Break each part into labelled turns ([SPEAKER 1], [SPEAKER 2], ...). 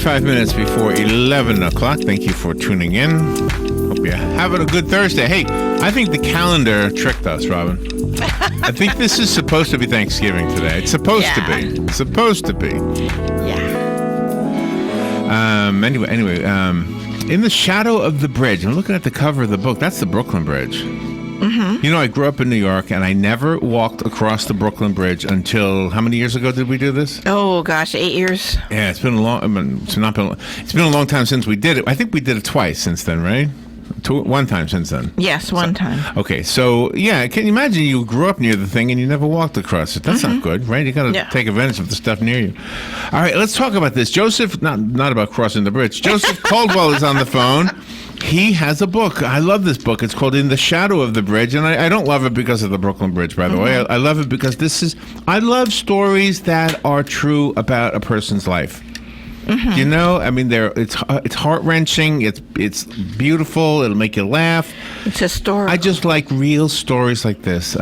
[SPEAKER 1] 25 minutes before 11 o'clock. Thank you for tuning in. Hope you're having a good Thursday. Hey, I think the calendar tricked us, Robin. I think this is supposed to be Thanksgiving today. It's supposed to be. It's supposed to be.
[SPEAKER 2] Yeah.
[SPEAKER 1] Anyway, In the Shadow of the Bridge. I'm looking at the cover of the book. That's the Brooklyn Bridge. Mm-hmm. You know, I grew up in New York, and I never walked across the Brooklyn Bridge until, how many years ago did we do this?
[SPEAKER 2] Oh gosh, 8 years.
[SPEAKER 1] Yeah, it's been a long. It's been a long time since we did it. I think we did it twice since then, right? One time since then.
[SPEAKER 2] Yes, one time.
[SPEAKER 1] Okay, so yeah, can you imagine you grew up near the thing and you never walked across it? That's not good, right? You got to take advantage of the stuff near you. All right, let's talk about this. Joseph, not about crossing the bridge. Joseph Caldwell is on the phone. He has a book. I love this book. It's called In the Shadow of the Bridge, and I don't love it because of the Brooklyn Bridge, by the way. I love it because I love stories that are true about a person's life. You know, I mean, it's heart-wrenching. It's beautiful. It'll make you laugh.
[SPEAKER 2] It's historical.
[SPEAKER 1] I just like real stories like this.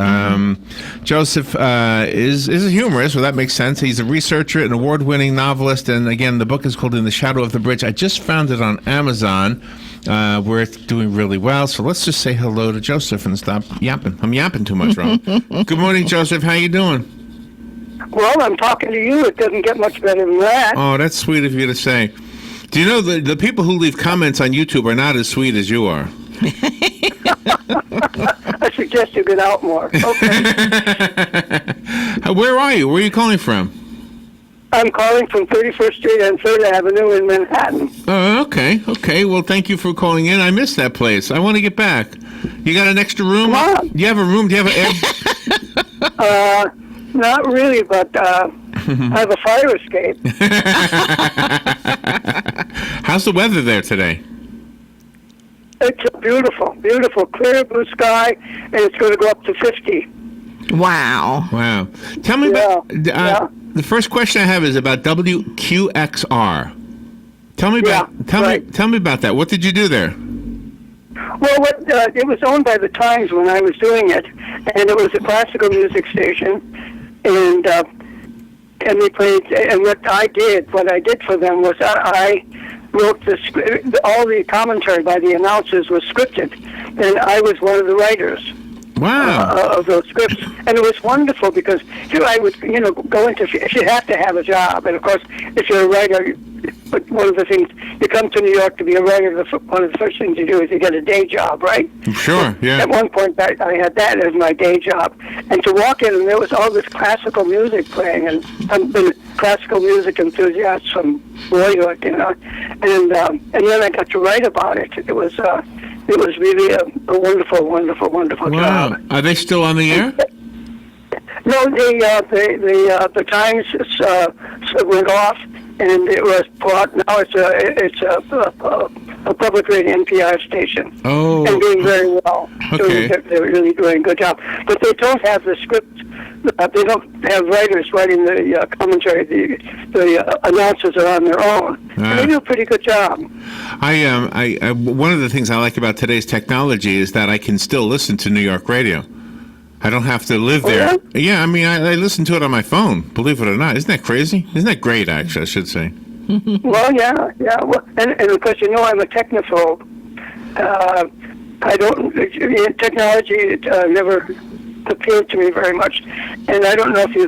[SPEAKER 1] Joseph is a humorist, so that makes sense. He's a researcher, an award-winning novelist, and again, the book is called In the Shadow of the Bridge. I just found it on Amazon, where it's doing really well. So let's just say hello to Joseph and stop yapping. I'm yapping too much, Ron. Good morning, Joseph. How you doing?
[SPEAKER 3] Well, I'm talking to you. It doesn't get much better than that.
[SPEAKER 1] Oh, that's sweet of you to say. Do you know the people who leave comments on YouTube are not as sweet as you are?
[SPEAKER 3] I suggest you get out more. Okay.
[SPEAKER 1] Where are you? Where are you calling from?
[SPEAKER 3] I'm calling from 31st Street and 3rd Avenue in Manhattan.
[SPEAKER 1] Oh, okay. Okay. Well, thank you for calling in. I missed that place. I want to get back. You got an extra room?
[SPEAKER 3] Come on.
[SPEAKER 1] Do you have a room? Do you have
[SPEAKER 3] a Not really, but I have a fire escape.
[SPEAKER 1] How's the weather there today?
[SPEAKER 3] It's beautiful, beautiful, clear blue sky, and it's going to go up to 50.
[SPEAKER 2] Wow.
[SPEAKER 1] Wow. Tell me about... the first question I have is about WQXR. Tell me about tell me about that. What did you do there?
[SPEAKER 3] Well, it was owned by the Times when I was doing it, and it was a classical music station. And they played. And what I did for them was I wrote all the commentary by the announcers was scripted, and I was one of the writers.
[SPEAKER 1] Wow.
[SPEAKER 3] Of those scripts, and it was wonderful because here I would, go into. If you have to have a job, and of course, if you're a writer, one of the things you come to New York to be a writer. One of the first things you do is you get a day job, right?
[SPEAKER 1] Sure. Yeah.
[SPEAKER 3] At one point, I had that as my day job, and to walk in and there was all this classical music playing, and I've been a classical music enthusiast from boyhood, and then I got to write about it. It was really a wonderful, wonderful, wonderful job.
[SPEAKER 1] Are they still on the air?
[SPEAKER 3] No, the Times went off, and it was bought. Now it's a public radio NPR station.
[SPEAKER 1] Oh,
[SPEAKER 3] and doing very well.
[SPEAKER 1] Okay.
[SPEAKER 3] They're really doing a good job, but they don't have the script. They don't have writers writing the commentary. The announcers are on their own. And they do a pretty good job.
[SPEAKER 1] One of the things I like about today's technology is that I can still listen to New York radio. I don't have to live there. Yeah, I mean, I listen to it on my phone, believe it or not. Isn't that crazy? Isn't that great, actually, I should say?
[SPEAKER 3] Well, yeah. Well, and of course, I'm a technophobe. Technology never appealed to me very much, and I don't know if you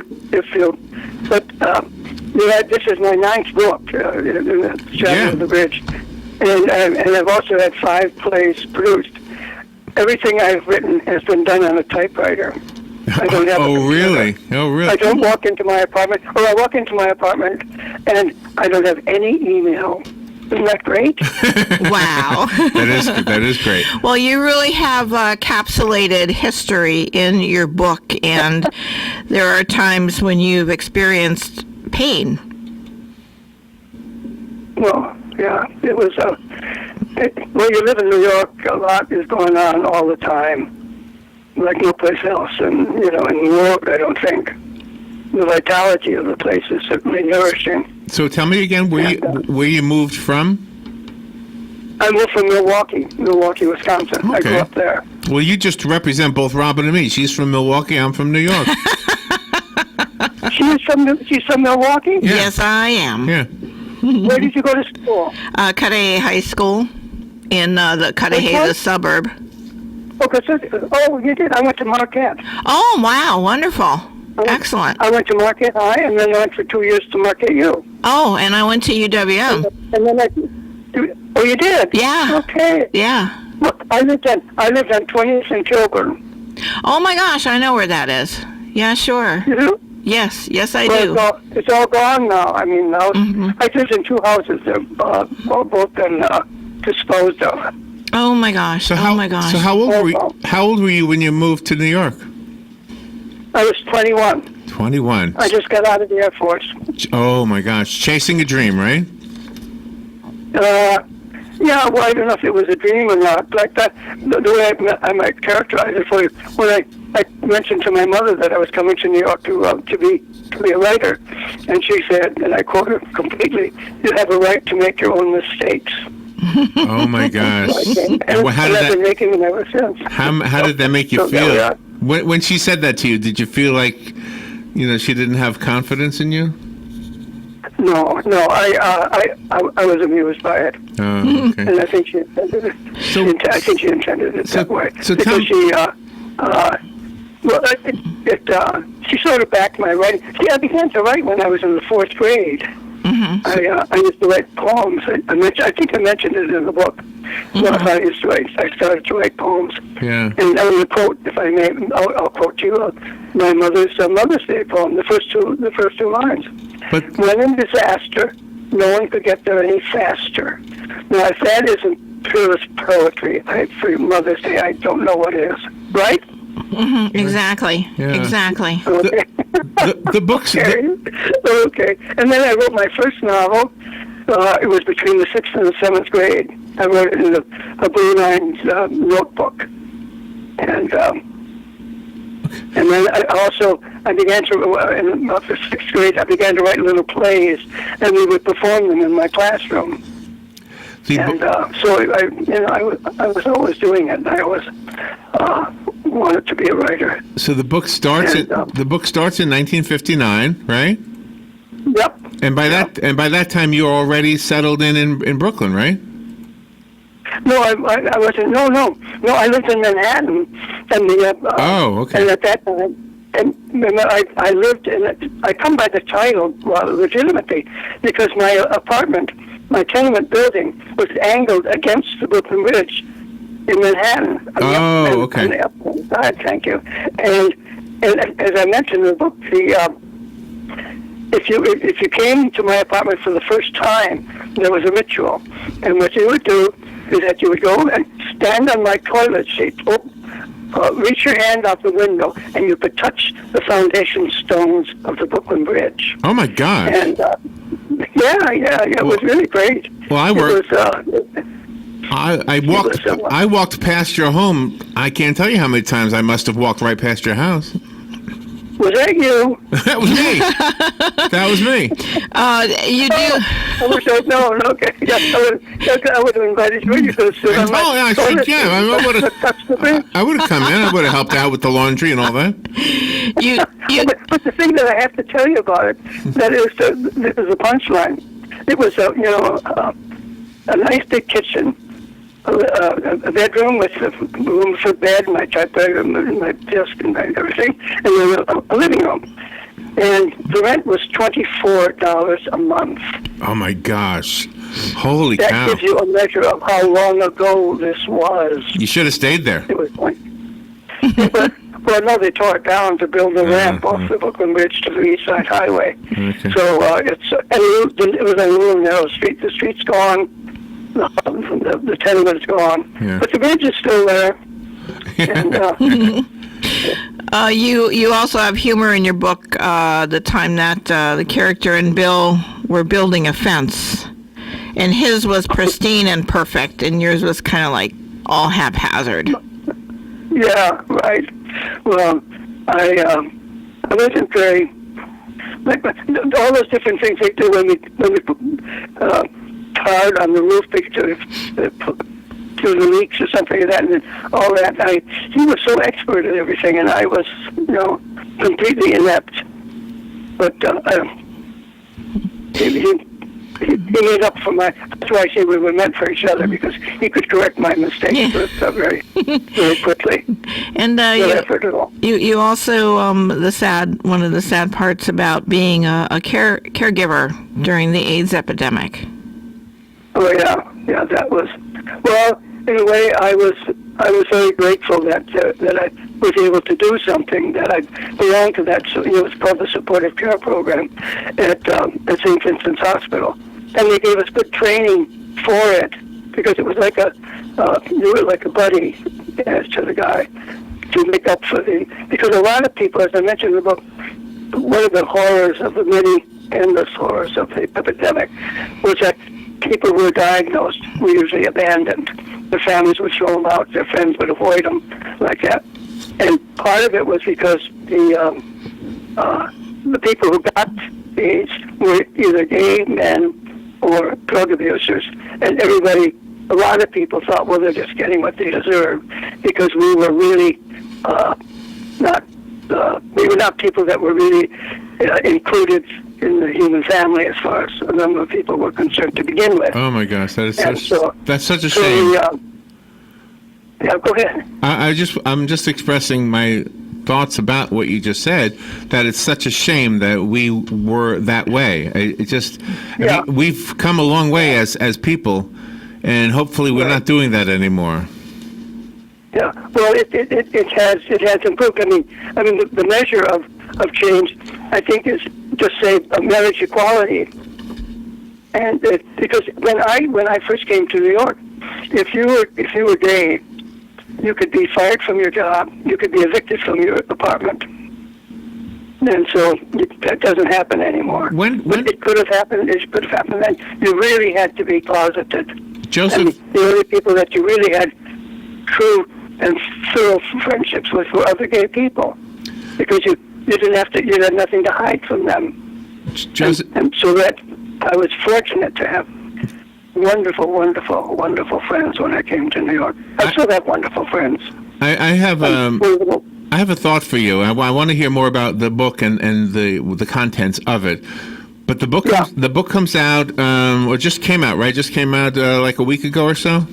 [SPEAKER 3] but this is my 9th book, in the Shadow of the Bridge, and I've also had 5 plays produced. Everything I've written has been done on a typewriter. I don't have
[SPEAKER 1] really? Oh, really?
[SPEAKER 3] I don't walk into my apartment, or I walk into my apartment, and I don't have any email. Isn't that great?
[SPEAKER 2] Wow.
[SPEAKER 1] That is great.
[SPEAKER 2] Well, you really have encapsulated history in your book, and there are times when you've experienced pain.
[SPEAKER 3] Well, yeah, it was. Well, you live in New York, a lot is going on all the time, like no place else, and in the world, I don't think. The vitality of the place is certainly nourishing.
[SPEAKER 1] So tell me again, where you moved from?
[SPEAKER 3] I moved from Milwaukee, Wisconsin.
[SPEAKER 1] Okay.
[SPEAKER 3] I grew up there.
[SPEAKER 1] Well, you just represent both Robin and me. She's from Milwaukee. I'm from New York.
[SPEAKER 3] She's from Milwaukee?
[SPEAKER 1] Yeah.
[SPEAKER 2] Yes, I am.
[SPEAKER 1] Yeah.
[SPEAKER 3] Where did you go to school?
[SPEAKER 2] Cudahy High School in the Cudahy, the suburb.
[SPEAKER 3] Okay, you did. I went to Marquette.
[SPEAKER 2] Oh, wow, wonderful. Excellent.
[SPEAKER 3] I went to Marquette High, and then I went for 2 years to Marquette U.
[SPEAKER 2] Oh, and I went to UWM.
[SPEAKER 3] And then you did?
[SPEAKER 2] Yeah.
[SPEAKER 3] Okay.
[SPEAKER 2] Yeah.
[SPEAKER 3] Look, I lived on 20th and Kilburn.
[SPEAKER 2] Oh my gosh, I know where that is. Yeah, sure.
[SPEAKER 3] You do?
[SPEAKER 2] Yes, I do.
[SPEAKER 3] It's all gone now. I mean, now I lived in 2 houses. They're both been disposed of.
[SPEAKER 2] Oh my gosh.
[SPEAKER 1] So
[SPEAKER 2] oh my gosh.
[SPEAKER 1] So how old were you when you moved to New York?
[SPEAKER 3] I was 21.
[SPEAKER 1] 21.
[SPEAKER 3] I just got out of the Air Force.
[SPEAKER 1] Oh my gosh, chasing a dream, right?
[SPEAKER 3] Yeah, well, I don't know if it was a dream or not. Like that, the way I might characterize it for you, when I mentioned to my mother that I was coming to New York to be a writer, and she said, and I quote her completely, "You have a right to make your own mistakes."
[SPEAKER 1] Oh my gosh!
[SPEAKER 3] And I've been making them ever since.
[SPEAKER 1] How did that make you feel? When she said that to you, did you feel like, she didn't have confidence in you?
[SPEAKER 3] No, I was amused by it.
[SPEAKER 1] Oh, okay.
[SPEAKER 3] And I think she intended it. I think she intended it that way.
[SPEAKER 1] So
[SPEAKER 3] because she sort of backed my writing. See, I began to write when I was in the 4th grade.
[SPEAKER 2] Mm-hmm.
[SPEAKER 3] I used to write poems. I think I mentioned it in the book.
[SPEAKER 2] Mm-hmm.
[SPEAKER 3] Well, I started to write poems.
[SPEAKER 1] Yeah.
[SPEAKER 3] And I will quote, if I may, I'll quote you my mother's Mother's Day poem. The first two lines.
[SPEAKER 1] But
[SPEAKER 3] when in disaster, no one could get there any faster. Now, if that isn't purest poetry for Mother's Day, I don't know what is. Right?
[SPEAKER 2] Mm-hmm. Exactly.
[SPEAKER 1] Yeah.
[SPEAKER 2] Exactly.
[SPEAKER 3] Okay.
[SPEAKER 1] the books.
[SPEAKER 3] Okay. And then I wrote my first novel. It was between the 6th and the 7th grade. I wrote it in a blue-lined notebook. And then I began to, in the 6th grade, I began to write little plays, and we would perform them in my classroom. So I was always doing it. I always wanted to be a writer.
[SPEAKER 1] So the book starts. The book starts in 1959, right?
[SPEAKER 3] Yep.
[SPEAKER 1] And by that time, you're already settled in Brooklyn, right?
[SPEAKER 3] No, I wasn't. No. I lived in Manhattan, and
[SPEAKER 1] okay.
[SPEAKER 3] And at that time, and I lived in it. I come by the title legitimately because my apartment, my tenement building, was angled against the Brooklyn Bridge in Manhattan.
[SPEAKER 1] Oh, okay.
[SPEAKER 3] On the upper side, thank you. And as I mentioned in the book, if you came to my apartment for the first time, there was a ritual, and what you would do is that you would go and stand on my toilet seat, reach your hand out the window, and you could touch the foundation stones of the Brooklyn Bridge.
[SPEAKER 1] Oh my gosh!
[SPEAKER 3] And it was really great.
[SPEAKER 1] Well, I walked past your home. I can't tell you how many times I must have walked right past your house.
[SPEAKER 3] Was that you?
[SPEAKER 1] That was me. That was me.
[SPEAKER 2] You do.
[SPEAKER 3] I wish I'd known. Okay. Yes, I would have invited you. You could have stood on my toilet.
[SPEAKER 1] I would have come in. I would have helped out with the laundry and all that.
[SPEAKER 3] But the thing that I have to tell you about it, that is a punchline. It was a nice big kitchen. A bedroom with a room for bed, my typewriter, my desk, and everything, and then a living room. And the rent was $24 a month.
[SPEAKER 1] Oh my gosh! Holy cow!
[SPEAKER 3] That gives you a measure of how long ago this was.
[SPEAKER 1] You should have stayed there.
[SPEAKER 3] It was no, they tore it down to build a ramp off the Brooklyn Bridge to the East Side Highway.
[SPEAKER 1] Okay.
[SPEAKER 3] So it was a little narrow street. The street's gone. The tenement's gone, but the bridge is still there. And,
[SPEAKER 2] you also have humor in your book. The time that the character and Bill were building a fence, and his was pristine and perfect, and yours was kind of like all haphazard.
[SPEAKER 3] Yeah, right. Well, I wasn't very like all those different things they do when we put hard on the roof to the leaks or something like that, and all that. He was so expert at everything, and I was, completely inept. But he made up for my. That's why I say we were meant for each other, because he could correct my mistakes very, very quickly.
[SPEAKER 2] And
[SPEAKER 3] no effort at all.
[SPEAKER 2] You also one of the sad parts about being a caregiver during the AIDS epidemic.
[SPEAKER 3] Oh yeah, that was. Well, in a way, I was very grateful that I was able to do something, that I belonged to that. So it was called the supportive care program at St. Vincent's Hospital, and they gave us good training for it, because it was like you were like a buddy as to the guy to make up for because a lot of people, as I mentioned about one of the horrors of the many endless horrors of the epidemic, was that people who were diagnosed were usually abandoned. Their families would throw them out. Their friends would avoid them like that. And part of it was because the people who got AIDS were either gay men or drug abusers. And a lot of people thought, well, they're just getting what they deserve, because we were really we were not people that were really included in the human family as far as a number of people were concerned to begin with.
[SPEAKER 1] Oh my gosh, that's such a shame.
[SPEAKER 3] Yeah, go ahead.
[SPEAKER 1] I'm just expressing my thoughts about what you just said. That it's such a shame that we were that way. I mean, we've come a long way as people, and hopefully we're not doing that anymore.
[SPEAKER 3] Yeah, well, it has improved. I mean, the measure of change, I think, is just say marriage equality. And because when I first came to New York, if you were gay, you could be fired from your job. You could be evicted from your apartment. And so that doesn't happen anymore.
[SPEAKER 1] When
[SPEAKER 3] it could have happened, then you really had to be closeted.
[SPEAKER 1] Joseph,
[SPEAKER 3] and the only people that you really had true and thorough friendships with were other gay people, because you had nothing to hide from them.
[SPEAKER 1] Joseph,
[SPEAKER 3] and so that I was fortunate to have wonderful, wonderful, wonderful friends when I came to New York. I still have wonderful friends.
[SPEAKER 1] I have a thought for you. I want to hear more about the book and the contents of it. But the book comes out, or just came out, right? Just came out like a week ago or so?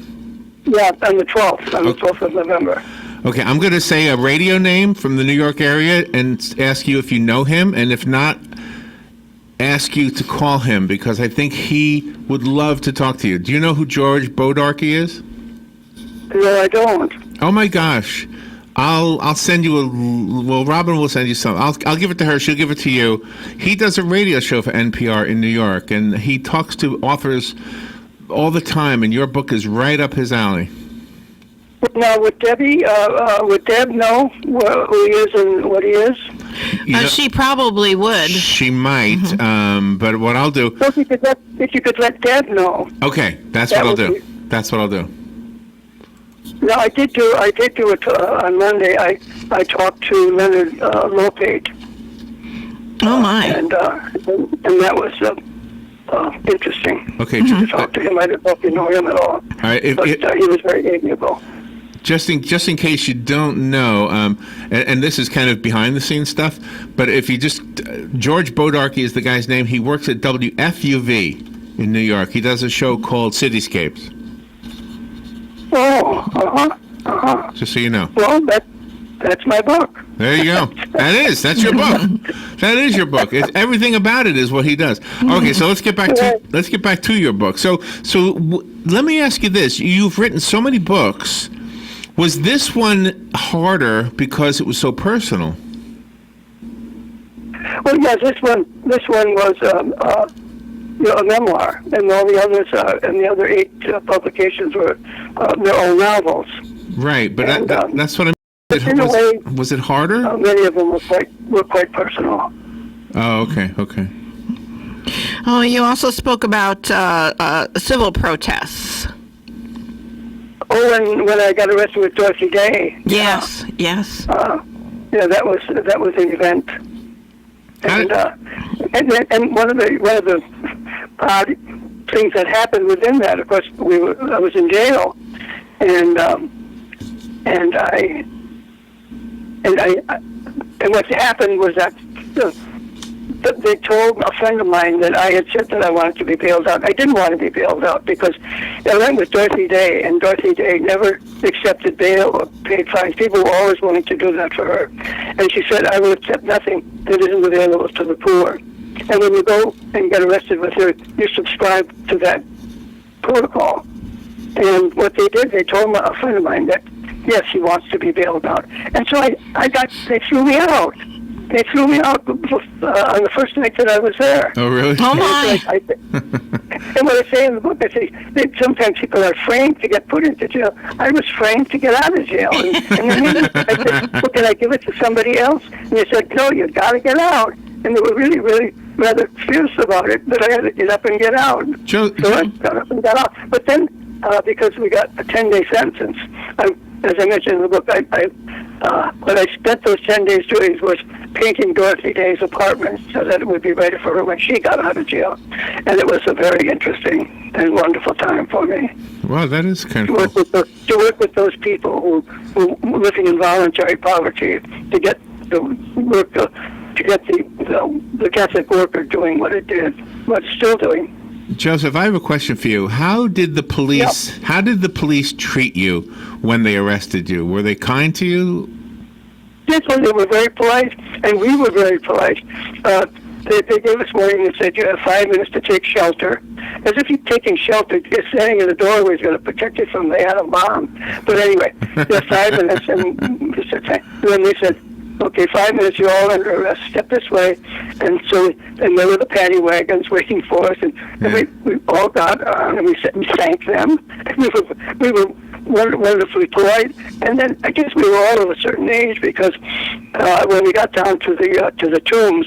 [SPEAKER 3] Yeah, on the 12th of November.
[SPEAKER 1] Okay, I'm going to say a radio name from the New York area and ask you if you know him, and if not, ask you to call him, because I think he would love to talk to you. Do you know who George Bodarky is?
[SPEAKER 3] No, I don't.
[SPEAKER 1] Oh my gosh. I'll send you Robin will send you some. I'll give it to her. She'll give it to you. He does a radio show for NPR in New York, and he talks to authors all the time, and your book is right up his alley.
[SPEAKER 3] Now, would Deb know who he is and what he is?
[SPEAKER 2] She probably would.
[SPEAKER 1] She might, but what I'll do...
[SPEAKER 3] Well, if you could let Deb know.
[SPEAKER 1] Okay, that's what I'll do. That's what I'll do.
[SPEAKER 3] No, I did do it on Monday. I talked to Leonard Lopate.
[SPEAKER 2] Oh my!
[SPEAKER 3] And that was interesting.
[SPEAKER 1] Okay,
[SPEAKER 3] to talk to him. I don't know if you know him at all.
[SPEAKER 1] All right,
[SPEAKER 3] but he was very amiable.
[SPEAKER 1] Just in case you don't know, and this is kind of behind the scenes stuff, but if you just George Bodarky is the guy's name. He works at WFUV in New York. He does a show called Cityscapes.
[SPEAKER 3] Oh,
[SPEAKER 1] Just so you know.
[SPEAKER 3] Well, that's my book.
[SPEAKER 1] There you go. That's your book. That is your book. Everything about it is what he does. Okay, so let's get back to your book. So let me ask you this: you've written so many books. Was this one harder because it was so personal?
[SPEAKER 3] Well, yes, this one was a memoir, and all the others, and the other 8 publications were their own novels.
[SPEAKER 1] Right, but
[SPEAKER 3] and,
[SPEAKER 1] that's what I mean.
[SPEAKER 3] In a way,
[SPEAKER 1] was it harder?
[SPEAKER 3] Many of them were quite personal.
[SPEAKER 1] Oh, okay.
[SPEAKER 2] Oh, you also spoke about civil protests.
[SPEAKER 3] Oh, when I got arrested with Dorothy Day.
[SPEAKER 2] Yes.
[SPEAKER 3] Yeah, that was an event. And one of the odd things that happened within that, of course, I was in jail, and what happened was that but they told a friend of mine that I had said that I wanted to be bailed out. I didn't want to be bailed out because I went with Dorothy Day, and Dorothy Day never accepted bail or paid fines. People were always willing to do that for her. And she said, I will accept nothing that isn't available to the poor. And when you go and get arrested with her, you subscribe to that protocol. And what they did, they told a friend of mine that, yes, he wants to be bailed out. And so they threw me out. They threw me out on the first night that I was there.
[SPEAKER 1] Oh, really?
[SPEAKER 2] Oh, my.
[SPEAKER 3] And what I say in the book, I say that sometimes people are framed to get put into jail. I was framed to get out of jail. And then I said, well, can I give it to somebody else? And they said, no, you got to get out. And they were really, really rather fierce about it, that I had to get up and get out. So I got up and got out. But then, because we got a 10-day sentence, as I mentioned in the book, what I spent those 10 days doing was painting Dorothy Day's apartment so that it would be ready for her when she got out of jail. And it was a very interesting and wonderful time for me.
[SPEAKER 1] Wow, that is kind of cool.
[SPEAKER 3] To work with those people who were living in voluntary poverty, to get the work, to get the Catholic worker doing what it did, what it's still doing.
[SPEAKER 1] Joseph, I have a question for you. How did the police treat you when they arrested you? Were they kind to you?
[SPEAKER 3] Yes, well, they were very polite, and we were very polite. They gave us warning and said, you have 5 minutes to take shelter. As if you're taking shelter, just standing in the doorway is going to protect you from the atom bomb. But anyway, you have 5 minutes, and then they said, okay, 5 minutes, you're all under arrest. Step this way. And so, and there were the paddy wagons waiting for us, and we all got on, and we thanked them. We were wonderfully polite. And then I guess we were all of a certain age, because when we got down to the tombs,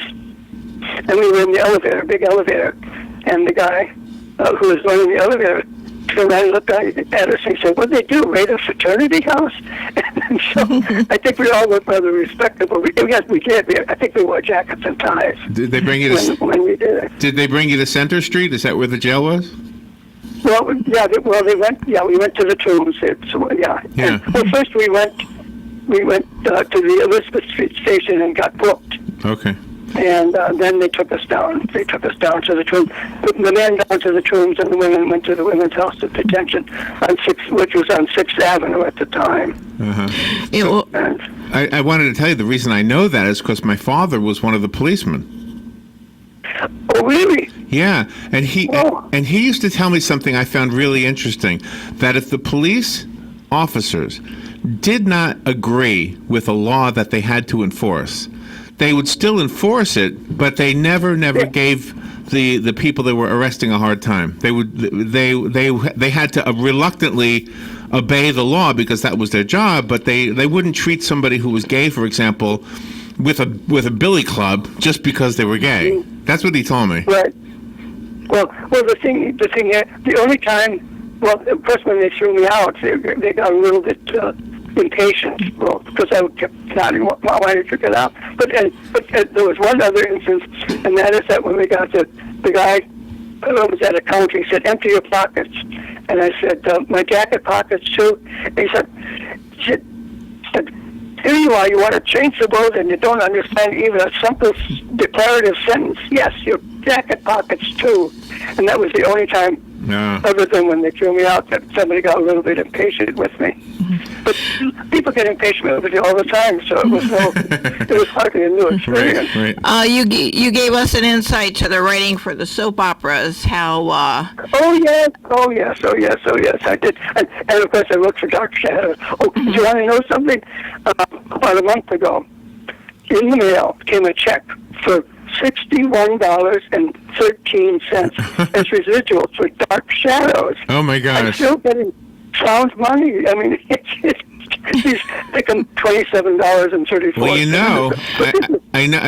[SPEAKER 3] and we were in the elevator, big elevator, and the guy who was running the elevator turned around and looked at us and said, "What did they do? Raid a fraternity house?" And so I think we all looked rather respectable. Yes, we did. I think we wore jackets and ties.
[SPEAKER 1] Did they bring you
[SPEAKER 3] when we did it?
[SPEAKER 1] Did they bring you to Center Street? Is that where the jail was?
[SPEAKER 3] Well, yeah. They went. Yeah, we went to the tombs. Yeah.
[SPEAKER 1] Yeah.
[SPEAKER 3] And, well, first we went to the Elizabeth Street station and got booked.
[SPEAKER 1] Okay.
[SPEAKER 3] And then they took us down. They took us down to the tombs. The men down to the tombs, and the women went to the women's house of detention, which was on 6th Avenue at the time.
[SPEAKER 1] Uh-huh. I wanted to tell you the reason I know that is because my father was one of the policemen.
[SPEAKER 3] Oh, really?
[SPEAKER 1] Yeah, and he used to tell me something I found really interesting, that if the police officers did not agree with a law that they had to enforce, they would still enforce it, but they never gave the people that were arresting a hard time. They had to reluctantly obey the law because that was their job, but they wouldn't treat somebody who was gay, for example, with a billy club just because they were gay. That's what he told me.
[SPEAKER 3] Right. Well, the only time, well, of course, when they threw me out, they got a little bit impatient, well, because I kept nodding, why did you get out? But there was one other instance, and that is that when we got to the guy who was at a counter, he said, "Empty your pockets." And I said, "My jacket pockets too." And he said, "Here you are, you want to change the world and you don't understand even a simple declarative sentence. Yes, your jacket pockets too." And that was the only time, other than when they threw me out, that somebody got a little bit impatient with me. But people get impatient with you all the time, so it was hardly a new experience.
[SPEAKER 1] Right.
[SPEAKER 2] You gave us an insight to the writing for the soap operas. How?
[SPEAKER 3] Oh yes, I did. And of course, I worked for Dark Shadows. Oh, do you want to know something? About a month ago, in the mail came a check for $61.13 as residuals for Dark Shadows.
[SPEAKER 1] Oh my gosh!
[SPEAKER 3] I'm still getting found money. I mean, it's taken $27.34.
[SPEAKER 1] Well, you know, I know.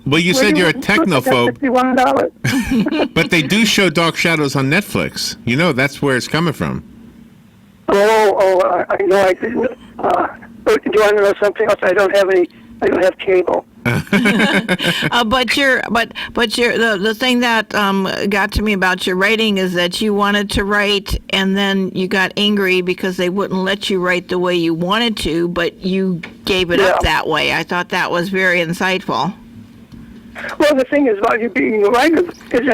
[SPEAKER 1] Well, you said you're a technophobe.
[SPEAKER 3] $61.
[SPEAKER 1] But they do show Dark Shadows on Netflix. You know, that's where it's coming from.
[SPEAKER 3] I know. I didn't. Do you want to know something else? I don't have cable.
[SPEAKER 2] But the thing that got to me about your writing is that you wanted to write, and then you got angry because they wouldn't let you write the way you wanted to, but you gave it up that way. I thought that was very insightful.
[SPEAKER 3] Well, the thing is about you being a writer is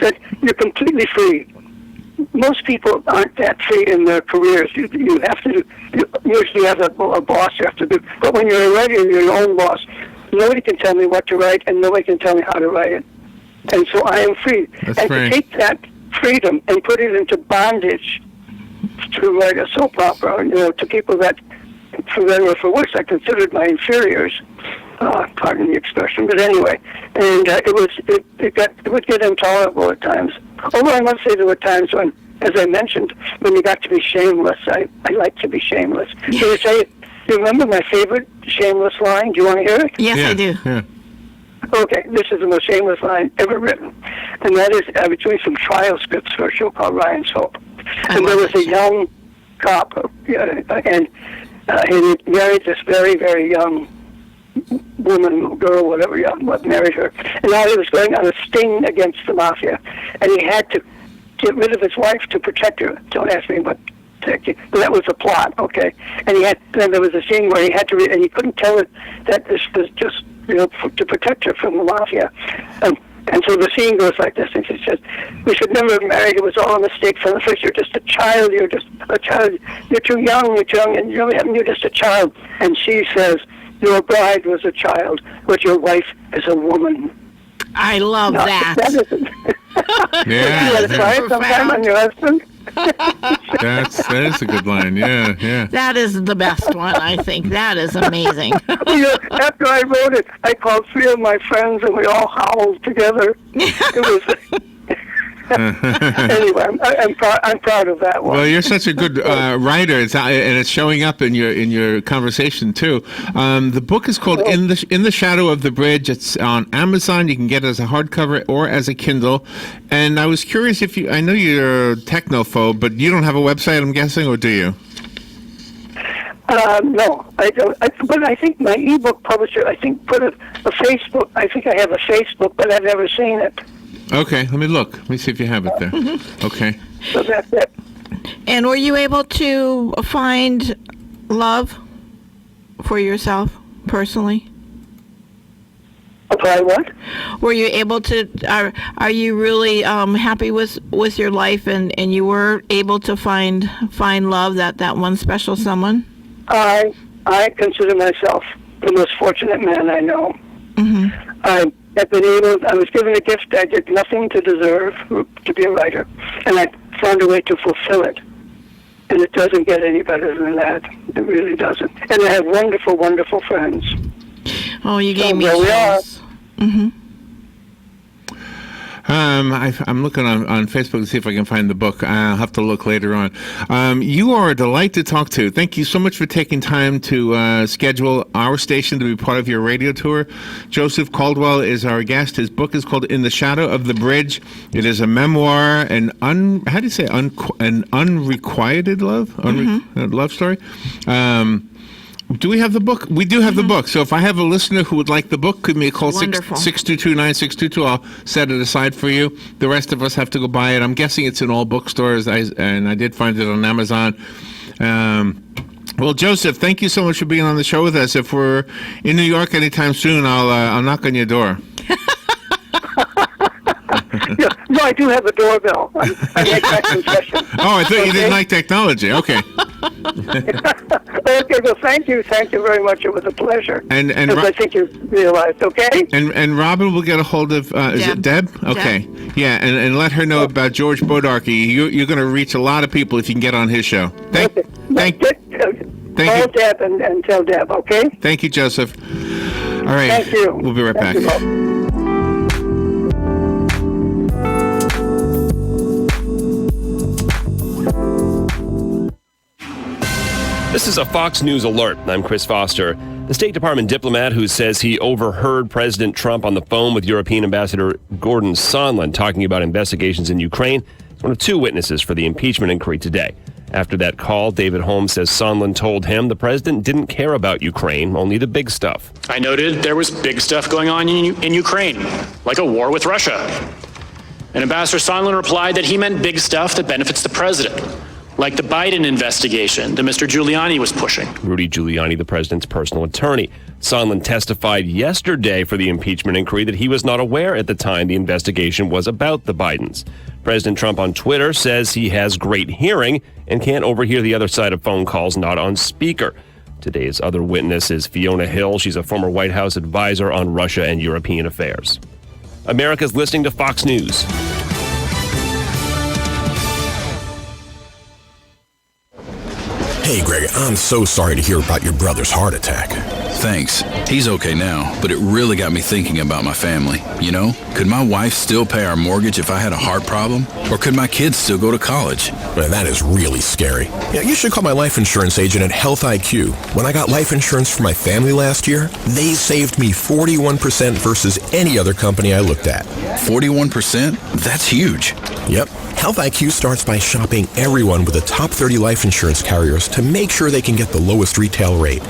[SPEAKER 3] that you're completely free. Most people aren't that free in their careers. You have to usually have a boss you have to do. But when you're a writer, you're your own boss. Nobody can tell me what to write, and nobody can tell me how to write it. And so I am free.
[SPEAKER 1] That's
[SPEAKER 3] and
[SPEAKER 1] free.
[SPEAKER 3] To take that freedom and put it into bondage to write a soap opera, to people that, for better or for worse, I considered my inferiors. Pardon the expression, but anyway, and it would get intolerable at times. Although I must say there were times when, as I mentioned, when you got to be shameless. I like to be shameless. So do you remember my favorite shameless line? Do you want to hear it?
[SPEAKER 2] Yes, I do.
[SPEAKER 1] Yeah.
[SPEAKER 3] Okay, this is the most shameless line ever written, and that is I was doing some trial scripts for a show called Ryan's Hope, and there was a young cop, and he married this very, very young woman, girl, whatever, young, married her. And now he was going on a sting against the mafia. And he had to get rid of his wife to protect her. Don't ask me what. But that was the plot, okay? And then there was a scene where he had to, and he couldn't tell her that this was just, to protect her from the mafia. And so the scene goes like this, and she says, "We should never have married. It was all a mistake from the first. You're just a child. You're just a child. You're too young, and you're just a child." And she says, "Your bride was a child, but your wife is a woman."
[SPEAKER 2] I love that.
[SPEAKER 3] That isn't.
[SPEAKER 1] Yeah.
[SPEAKER 3] You want to try it sometime on your husband?
[SPEAKER 1] That is a good line. Yeah.
[SPEAKER 2] That is the best one, I think. That is amazing.
[SPEAKER 3] After I wrote it, I called 3 of my friends, and we all howled together. It was. Anyway, I'm proud of that one.
[SPEAKER 1] Well, you're such a good writer, and it's showing up in your conversation too. The book is called "In the Shadow of the Bridge." It's on Amazon. You can get it as a hardcover or as a Kindle. And I was curious I know you're a technophobe, but you don't have a website, I'm guessing, or do you?
[SPEAKER 3] No, I don't. But I think my ebook publisher, put a Facebook. I think I have a Facebook, but I've never seen it.
[SPEAKER 1] Okay, let me look. Let me see if you have it there. Okay.
[SPEAKER 3] So that's it.
[SPEAKER 2] And were you able to find love for yourself personally?
[SPEAKER 3] Apply what?
[SPEAKER 2] Were you able to? Are you really happy with your life, and you were able to find love, that one special someone?
[SPEAKER 3] I consider myself the most fortunate man I know.
[SPEAKER 2] Mm-hmm.
[SPEAKER 3] I was given a gift I did nothing to deserve, to be a writer, and I found a way to fulfill it. And it doesn't get any better than that. It really doesn't. And I have wonderful, wonderful friends.
[SPEAKER 2] Oh, you gave me
[SPEAKER 3] chills.
[SPEAKER 2] Mm-hmm.
[SPEAKER 1] I'm looking on Facebook to see if I can find the book. I'll have to look later on. You are a delight to talk to. Thank you so much for taking time to schedule our station to be part of your radio tour. Joseph Caldwell is our guest. His book is called "In the Shadow of the Bridge." It is a memoir, an unrequited love, love story. Do we have the book? We do have the book. So if I have a listener who would like the book, give me a call, 622-9622. I'll set it aside for you. The rest of us have to go buy it. I'm guessing it's in all bookstores, and I did find it on Amazon. Well, Joseph, thank you so much for being on the show with us. If we're in New York anytime soon, I'll knock on your door.
[SPEAKER 3] Yeah, no, I do have a doorbell. I make that concession.
[SPEAKER 1] Oh, I thought you didn't like technology. Okay.
[SPEAKER 3] Okay, well, thank you very much. It was a pleasure.
[SPEAKER 1] And
[SPEAKER 3] I think you realized, okay?
[SPEAKER 1] And Robin will get a hold of, is it Deb? Okay.
[SPEAKER 2] Deb.
[SPEAKER 1] Yeah, and let her know about George Bodarky. You're going to reach a lot of people if you can get on his show. Thank you.
[SPEAKER 3] Call Deb and tell Deb, okay?
[SPEAKER 1] Thank you, Joseph. All right.
[SPEAKER 3] Thank you.
[SPEAKER 1] We'll be right back.
[SPEAKER 4] This is a Fox News alert. I'm Chris Foster. The State Department diplomat who says he overheard President Trump on the phone with European Ambassador Gordon Sondland talking about investigations in Ukraine is one of 2 witnesses for the impeachment inquiry today. After that call, David Holmes says Sondland told him the president didn't care about Ukraine, only the big stuff.
[SPEAKER 5] I noted there was big stuff going on in Ukraine, like a war with Russia. And Ambassador Sondland replied that he meant big stuff that benefits the president. like the Biden investigation that Mr. Giuliani was pushing.
[SPEAKER 4] Rudy Giuliani, the president's personal attorney. Sondland testified yesterday for the impeachment inquiry that he was not aware at the time the investigation was about the Bidens. President Trump on Twitter says he has great hearing and can't overhear the other side of phone calls not on speaker. Today's other witness is Fiona Hill. She's a former White House advisor on Russia and European affairs. America's listening to Fox News.
[SPEAKER 6] Hey, Greg, I'm so sorry to hear about your brother's heart attack.
[SPEAKER 7] Thanks. He's okay now, but it really got me thinking about my family. You know, could my wife still pay our mortgage if I had a heart problem? Or could my kids still go to college?
[SPEAKER 6] Man, that is really scary. Yeah, you should call my life insurance agent at Health IQ. When I got life insurance for my family last year, they saved me 41% versus any other company I looked at.
[SPEAKER 7] 41%? That's huge.
[SPEAKER 6] Yep. Health IQ starts by shopping everyone with the top 30 life insurance carriers to make sure they can get the lowest retail rate.